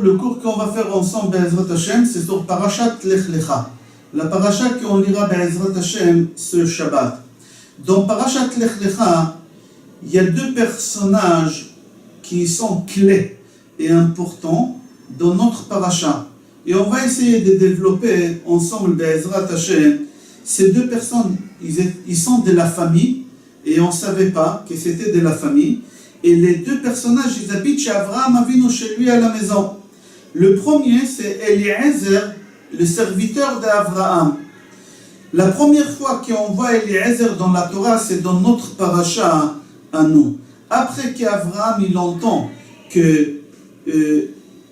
le cours qu'on va faire ensemble, Be'ezrat Hashem, c'est sur Parashat Lech Lecha. La parasha qu'on lira Be'ezrat Hashem ce Shabbat. Dans Parashat Lech Lecha, il y a deux personnages qui sont clés et importants dans notre parasha. Et on va essayer de développer ensemble Be'ezrat Hashem. Ces deux personnes, ils sont de la famille et on ne savait pas que c'était de la famille. Et les deux personnages, ils habitent chez Avraham Avinu, chez lui à la maison. Le premier, c'est Eliezer, le serviteur d'Avraham. La première fois qu'on voit Eliezer dans la Torah, c'est dans notre paracha à nous. Après qu'Avraham il entend que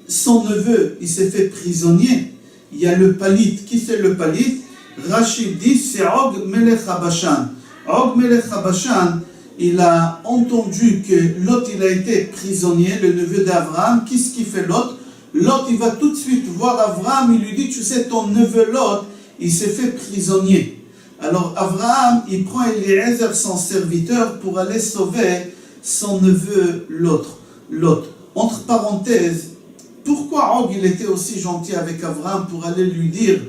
son neveu il s'est fait prisonnier, il y a le Palit. Qui c'est le Palit? Rachid dit c'est Og Melech HaBashan. Og Melech HaBashan, il a entendu que Lot il a été prisonnier, le neveu d'Avraham. Qu'est-ce qu'il fait Lot? Lot il va tout de suite voir Avraham, il lui dit tu sais ton neveu Lot il s'est fait prisonnier. Alors Avraham il prend Eliezer son serviteur pour aller sauver son neveu Lot. Entre parenthèses, pourquoi Og il était aussi gentil avec Avraham pour aller lui dire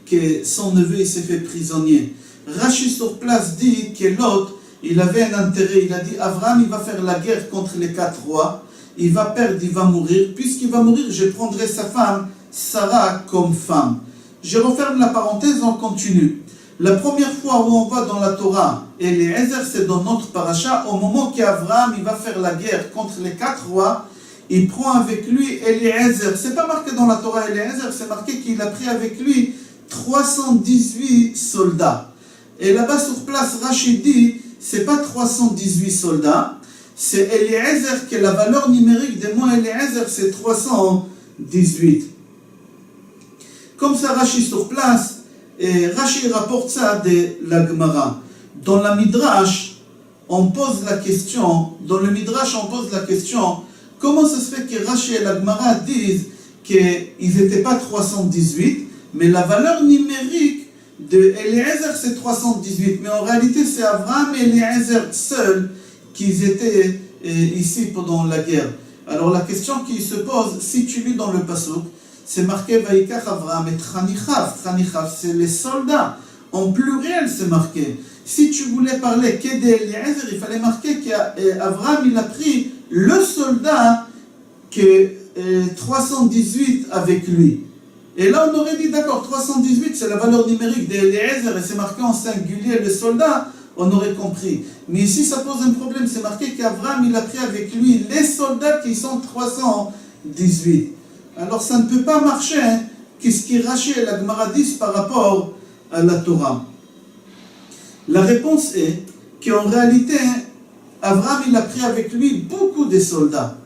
que son neveu il s'est fait prisonnier? Rashi sur place dit que Lot il avait un intérêt, il a dit Avraham il va faire la guerre contre les 4 rois, il va perdre, il va mourir, puisqu'il va mourir je prendrai sa femme Sarah comme femme. Je referme la parenthèse, on continue. La première fois où on va dans la Torah, Eliezer c'est dans notre paracha, au moment qu'Avraham il va faire la guerre contre les 4 rois, il prend avec lui Eliezer. C'est pas marqué dans la Torah Eliezer, c'est marqué qu'il a pris avec lui 318 soldats. Et là-bas sur place, Rachid dit, c'est pas 318 soldats, c'est Eliezer, que la valeur numérique des mots Eliezer, c'est 318. Comme ça, Rachid sur place, et Rachid rapporte ça de la Gemara. Dans la Midrash, on pose la question, comment ça se fait que Rachid et la Gemara disent qu'ils n'étaient pas 318, mais la valeur numérique de Eliezer c'est 318, mais en réalité c'est Avraham et Eliezer seuls qui étaient ici pendant la guerre. Alors la question qui se pose, si tu lis dans le pasuk, c'est marqué Vaikach Avraham et Chanichav, c'est les soldats, en pluriel c'est marqué. Si tu voulais parler que d'Eliezer, il fallait marquer qu'Avraham il a pris le soldat que 318 avec lui. Et là, on aurait dit, d'accord, 318, c'est la valeur numérique d'Eliezer, et c'est marqué en singulier le soldat, on aurait compris. Mais ici, ça pose un problème, c'est marqué qu'Avraham, il a pris avec lui les soldats qui sont 318. Alors, ça ne peut pas marcher, hein. Qu'est-ce qui rachète la Gemara 10 par rapport à la Torah? La réponse est qu'en réalité, Avraham, il a pris avec lui beaucoup de soldats.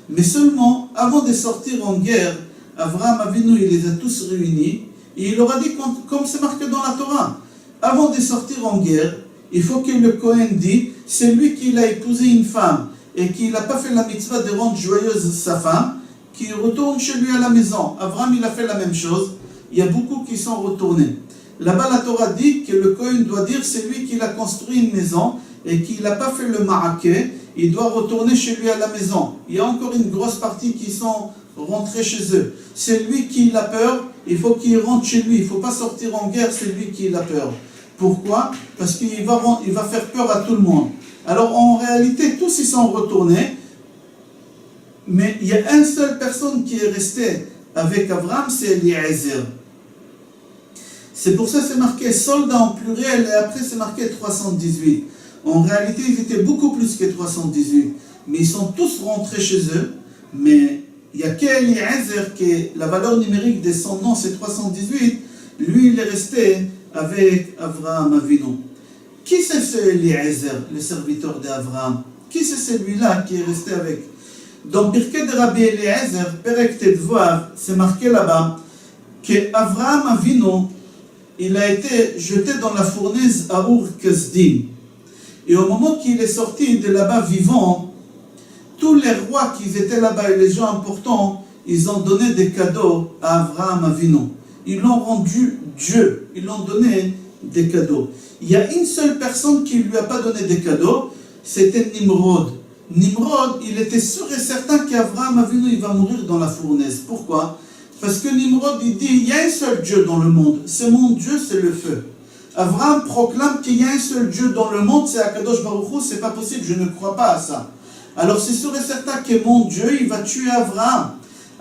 Mais seulement, avant de sortir en guerre, Avraham Avinu, il les a tous réunis, et il leur a dit, comme c'est marqué dans la Torah, avant de sortir en guerre, il faut que le Kohen dit, c'est lui qui a épousé une femme, et qui n'a pas fait la mitzvah de rendre joyeuse sa femme, qui retourne chez lui à la maison. Avraham, il a fait la même chose, il y a beaucoup qui sont retournés. Là-bas, la Torah dit que le Kohen doit dire, c'est lui qui a construit une maison, et qui n'a pas fait le ma'aké, il doit retourner chez lui à la maison. Il y a encore une grosse partie qui sont rentrer chez eux. C'est lui qui a peur, il faut qu'il rentre chez lui. Il ne faut pas sortir en guerre, c'est lui qui a peur. Pourquoi? Parce qu'il va faire peur à tout le monde. Alors en réalité, tous ils sont retournés, mais il y a une seule personne qui est restée avec Avraham, c'est Eliezer. C'est pour ça que c'est marqué soldat en pluriel, et après c'est marqué 318. En réalité, ils étaient beaucoup plus que 318, mais ils sont tous rentrés chez eux, mais il n'y a qu'Eliezer, que la valeur numérique de son nom c'est 318, lui il est resté avec Avraham Avinu. Qui c'est ce Eliezer, le serviteur d'Avraham? Qui c'est celui-là qui est resté avec? Dans Pirkei de Rabbi Eliezer, Perek Tedvav, c'est marqué là-bas que Avraham Avinu, il a été jeté dans la fournaise à Ur Kasdim. Et au moment qu'il est sorti de là-bas vivant, tous les rois qui étaient là-bas et les gens importants, ils ont donné des cadeaux à Avraham Avinu. Ils l'ont rendu Dieu, ils l'ont donné des cadeaux. Il y a une seule personne qui ne lui a pas donné des cadeaux, c'était Nimrod. Nimrod, il était sûr et certain qu'Abraham Avinu, il va mourir dans la fournaise. Pourquoi? Parce que Nimrod, il dit, il y a un seul Dieu dans le monde. Ce mon Dieu, c'est le feu. Abraham proclame qu'il y a un seul Dieu dans le monde, c'est Akadosh Baruch Hu, c'est pas possible, je ne crois pas à ça. Alors c'est sûr et certain que mon Dieu, il va tuer Abraham.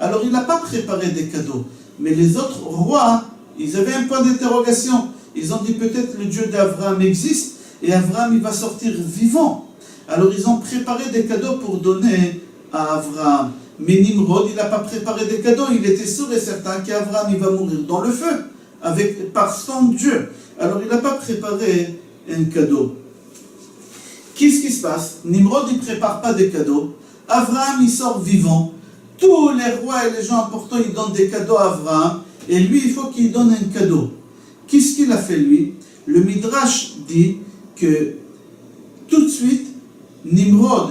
Alors il n'a pas préparé des cadeaux. Mais les autres rois, ils avaient un point d'interrogation. Ils ont dit peut-être le Dieu d'Abraham existe et Abraham il va sortir vivant. Alors ils ont préparé des cadeaux pour donner à Abraham. Mais Nimrod, il n'a pas préparé des cadeaux. Il était sûr et certain qu'Abraham il va mourir dans le feu par son Dieu. Alors il n'a pas préparé un cadeau. Qu'est-ce qui se passe? Nimrod, il ne prépare pas des cadeaux. Abraham, il sort vivant. Tous les rois et les gens importants, ils donnent des cadeaux à Abraham. Et lui, il faut qu'il donne un cadeau. Qu'est-ce qu'il a fait, lui? Le Midrash dit que tout de suite, Nimrod,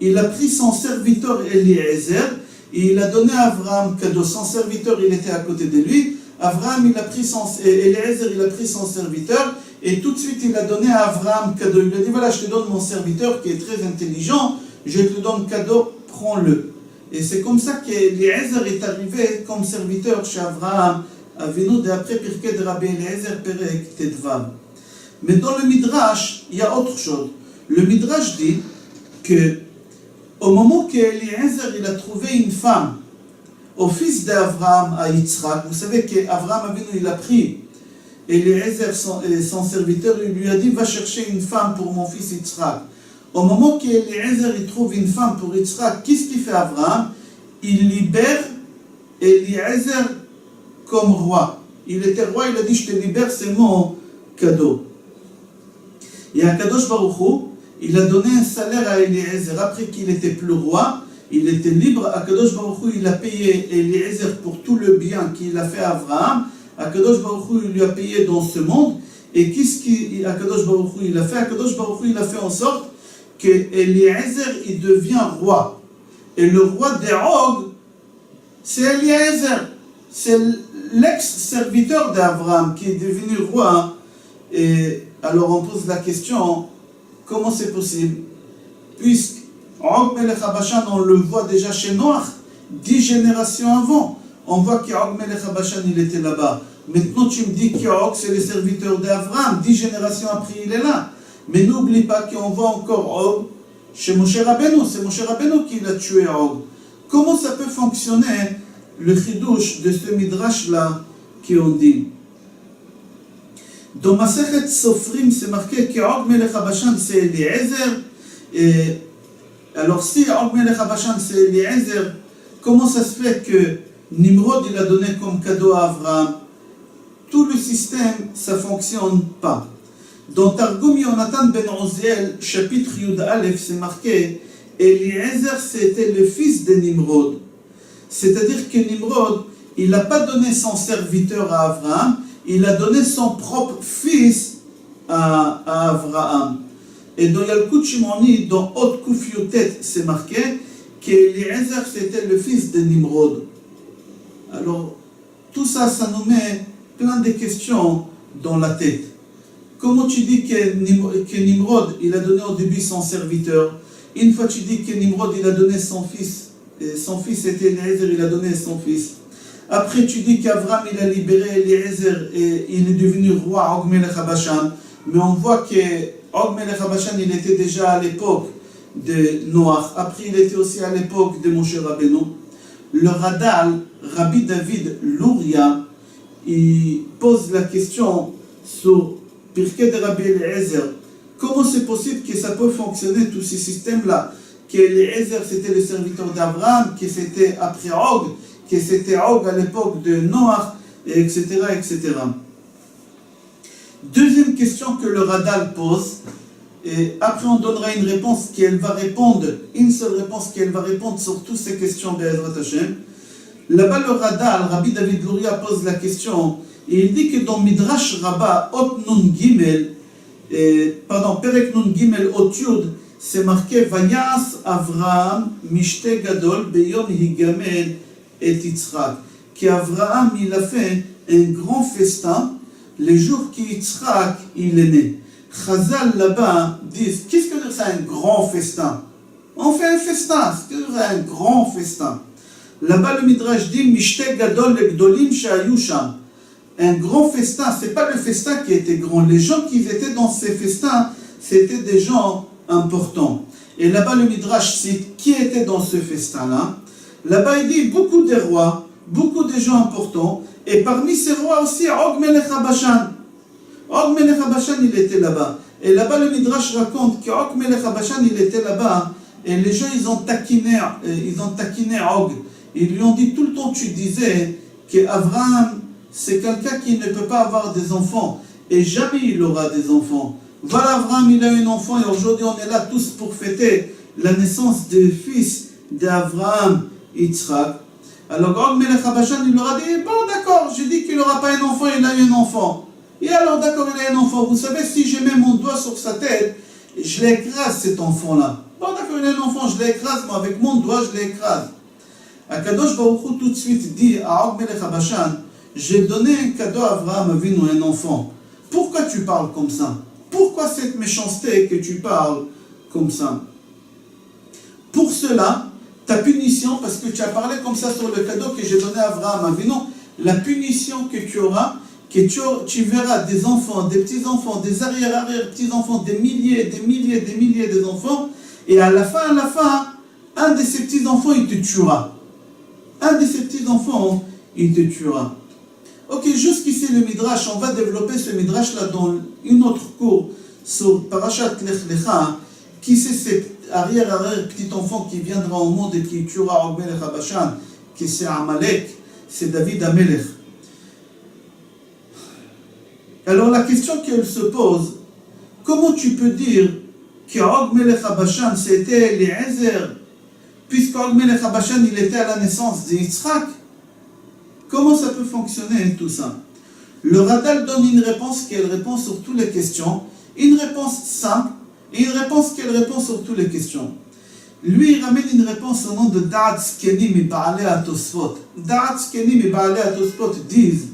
il a pris son serviteur Eliezer et il a donné à Abraham cadeau. Son serviteur, il était à côté de lui. Abraham, Eliezer, il a pris son serviteur et tout de suite, il a donné à Abraham cadeau. Il lui a dit, voilà, je te donne mon serviteur qui est très intelligent, je te donne cadeau, prends-le. Et c'est comme ça qu'Eliezer est arrivé comme serviteur chez Abraham, Avinu, d'après Pirkei de Rabbi Eliezer, Perek Tetvav. Mais dans le Midrash, il y a autre chose. Le Midrash dit que au moment qu'Eliezer il a trouvé une femme au fils d'Abraham à Yitzhak, vous savez qu'Abraham Avinu il a pris Eliezer son serviteur, il lui a dit va chercher une femme pour mon fils Yitzhak. Au moment qu'Eliezer il trouve une femme pour Yitzhak, qu'est-ce qu'il fait Abraham? Il libère Eliezer comme roi. Il était roi, il a dit je te libère, c'est mon cadeau. Et Akadosh Baruch Hu, il a donné un salaire à Eliezer. Après qu'il était plus roi, il était libre. Akadosh Baruch Hu, il a payé Eliezer pour tout le bien qu'il a fait à Abraham. Akadosh Baruch Hu, il lui a payé dans ce monde. Et qu'est-ce qu'Akadosh Baruch Hu, il a fait? Akadosh Baruch Hu, il a fait en sorte que Eliezer, il devient roi. Et le roi des Og, c'est Eliezer. C'est l'ex-serviteur d'Abraham qui est devenu roi. Et alors on pose la question, comment c'est possible? Puisque Og Melech HaBashan, on le voit déjà chez Noach, 10 générations avant. On voit qu'Og Melech HaBashan, il était là-bas. Maintenant, tu me dis qu'Og, c'est le serviteur d'Abraham. 10 générations après, il est là. Mais n'oublie pas qu'on voit encore Og chez Moshe Rabbeinu. C'est Moshe Rabbeinu qui l'a tué, Og. Comment ça peut fonctionner, le chidouche de ce midrash-là, qu'on dit? Dans Masechet Sofrim, c'est marqué qu'Og Melech HaBashan, c'est Eliezer. Et alors, si Og Melech HaBashan, c'est Eliezer, comment ça se fait que Nimrod, il a donné comme cadeau à Abraham? Tout le système, ça ne fonctionne pas. Dans Targum Yonatan ben Oziel, chapitre Yud Aleph, c'est marqué Eliezer, c'était le fils de Nimrod. C'est-à-dire que Nimrod, il n'a pas donné son serviteur à Abraham, il a donné son propre fils à Abraham. Et dans Yalkut Shimoni, dans Hot Kuf Yutet, c'est marqué qu'Eliezer, c'était le fils de Nimrod. Alors, tout ça, ça nous met plein de questions dans la tête. Comment tu dis que Nimrod, il a donné au début son serviteur? Une fois tu dis que Nimrod, il a donné son fils était Eliezer, il a donné son fils. Après tu dis qu'Abraham, il a libéré Eliezer et il est devenu roi Og Melech HaBashan. Mais on voit que Og Melech HaBashan, il était déjà à l'époque de Noach. Après, il était aussi à l'époque de Moshe Rabbeinu. Le Radal, Rabbi David Luria, il pose la question sur Pirkei de Rabbi Eliezer. Comment c'est possible que ça peut fonctionner, tous ces systèmes-là? Qu'Eliezer, c'était le serviteur d'Abraham, que c'était après Og, que c'était Og à l'époque de Noach, etc., etc. Deuxième question que le Radal pose, et après on donnera une réponse qu'elle va répondre, une seule réponse qu'elle va répondre sur toutes ces questions Be'ezrat Hashem. Là-bas le Radal, Rabbi David Luria pose la question, et il dit que dans Midrash Rabbah, Ot Nun Gimel, Perek Nun Gimel Ot Yud, c'est marqué Vayas Avraham Mishte Gadol Beyom Higamel et Yitzhak. Qu'Avraham il a fait un grand festin le jour qu'Yitzhak il est né. Chazal là-bas disent, qu'est-ce que c'est un grand festin? On fait un festin, c'est un grand festin. Là-bas, le Midrash dit Mishte Gadol Gdolim Shayu Sham. Un grand festin, c'est pas le festin qui était grand. Les gens qui étaient dans ces festins, c'était des gens importants. Et là-bas, le Midrash cite qui était dans ce festin-là. Là-bas, il dit beaucoup de rois, beaucoup de gens importants. Et parmi ces rois aussi, Og Melech HaBashan. Og Melech HaBashan, il était là-bas. Et là-bas, le Midrash raconte qu'Og Melech HaBashan, il était là-bas. Et les gens, ils ont taquiné Og. Ils lui ont dit tout le temps, tu disais qu'Abraham, c'est quelqu'un qui ne peut pas avoir des enfants. Et jamais il aura des enfants. Voilà, Abraham, il a un enfant. Et aujourd'hui, on est là tous pour fêter la naissance du fils d'Abraham, Yitzhak. Alors, Og Melech HaBashan, il leur a dit, bon, d'accord, j'ai dit qu'il n'aura pas un enfant, il a eu un enfant. Et alors, d'accord, il a un enfant. Vous savez, si je mets mon doigt sur sa tête, je l'écrase, cet enfant-là. Bon, d'accord, il a un enfant, je l'écrase, moi, avec mon doigt, je l'écrase. Akadosh Baruch Hu tout de suite dit à Og Melech HaBashan, j'ai donné un cadeau à Abraham Avinu, un enfant. Pourquoi tu parles comme ça? Pourquoi cette méchanceté que tu parles comme ça? Pour cela, ta punition, parce que tu as parlé comme ça sur le cadeau que j'ai donné à Abraham Avinu, la punition que tu auras, que tu verras des enfants, des petits-enfants, des arrière-petits-enfants, des milliers d'enfants, et à la fin, un de ces petits-enfants, il te tuera. Un de ces petits-enfants, il te tuera. Ok, jusqu'ici le Midrash, on va développer ce Midrash-là dans une autre cours sur Parashat Lech Lecha, qui c'est cet arrière-petit-enfant qui viendra au monde et qui tuera Og Melech HaBashan, qui c'est Amalek, c'est David Amelech. Alors la question qu'elle se pose, comment tu peux dire que Og Melech HaBashan c'était Eliezer, puisque Og Melech HaBashan il était à la naissance d'Yitzhak? Comment ça peut fonctionner tout ça? Le Radal donne une réponse qui répond sur toutes les questions, une réponse simple et une réponse qui répond sur toutes les questions. Lui il ramène une réponse au nom de Da'at Zkenim et Baalei HaTosfot. Da'at Zkenim et Baalei HaTosfot disent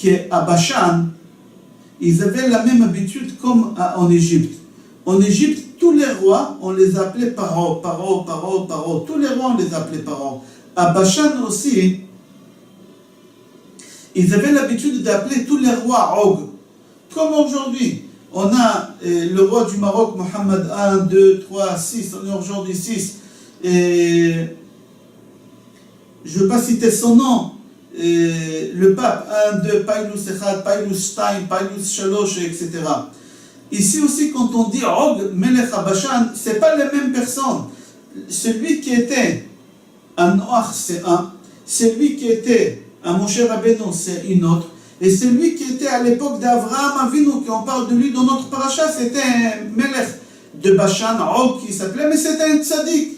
qu'à Bashan, ils avaient la même habitude comme en Égypte. En Égypte, tous les rois, on les appelait Paro. Tous les rois, on les appelait Paro. À Bashan aussi, ils avaient l'habitude d'appeler tous les rois Og. Comme aujourd'hui, on a le roi du Maroc, Mohammed 1, 2, 3, 6, on est aujourd'hui 6. Et je ne veux pas citer son nom. Le pape 1, 2, Pailus Echad, Pailus 2, Pailus 3, etc. Ici aussi, quand on dit Og Melech HaBashan, ce n'est pas les mêmes personnes. Celui qui était à Noach, c'est un. Celui qui était à Moshe Rabbeinu, c'est une autre. Et celui qui était à l'époque d'Avraham Avinu, qu'on parle de lui dans notre paracha, c'était un Melech de Bashan, Og qui s'appelait, mais c'était un tzaddik.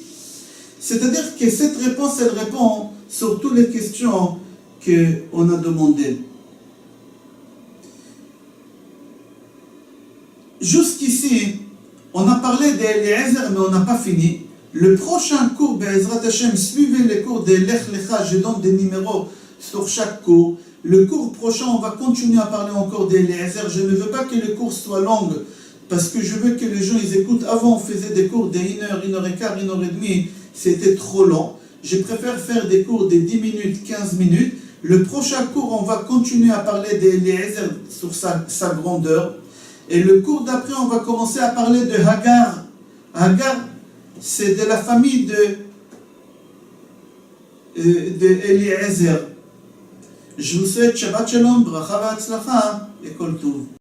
C'est-à-dire que cette réponse, elle répond sur toutes les questions qu'on a demandées. Jusqu'ici, on a parlé d'Eliezer, mais on n'a pas fini. Le prochain cours, Be'ezrat Hashem, suivez les cours de Lech Lecha, je donne des numéros sur chaque cours. Le cours prochain, on va continuer à parler encore d'Eliezer. Je ne veux pas que le cours soit long, parce que je veux que les gens ils écoutent. Avant, on faisait des cours de 1 heure, 1 heure et quart, 1 heure et demie. C'était trop long. Je préfère faire des cours de 10 minutes, 15 minutes. Le prochain cours, on va continuer à parler d'Eliezer sur sa grandeur. Et le cours d'après, on va commencer à parler de Hagar. Hagar, c'est de la famille d'Eliezer. Je vous souhaite Shabbat Shalom, Bracha V'Hatzlacha et Kol Tov.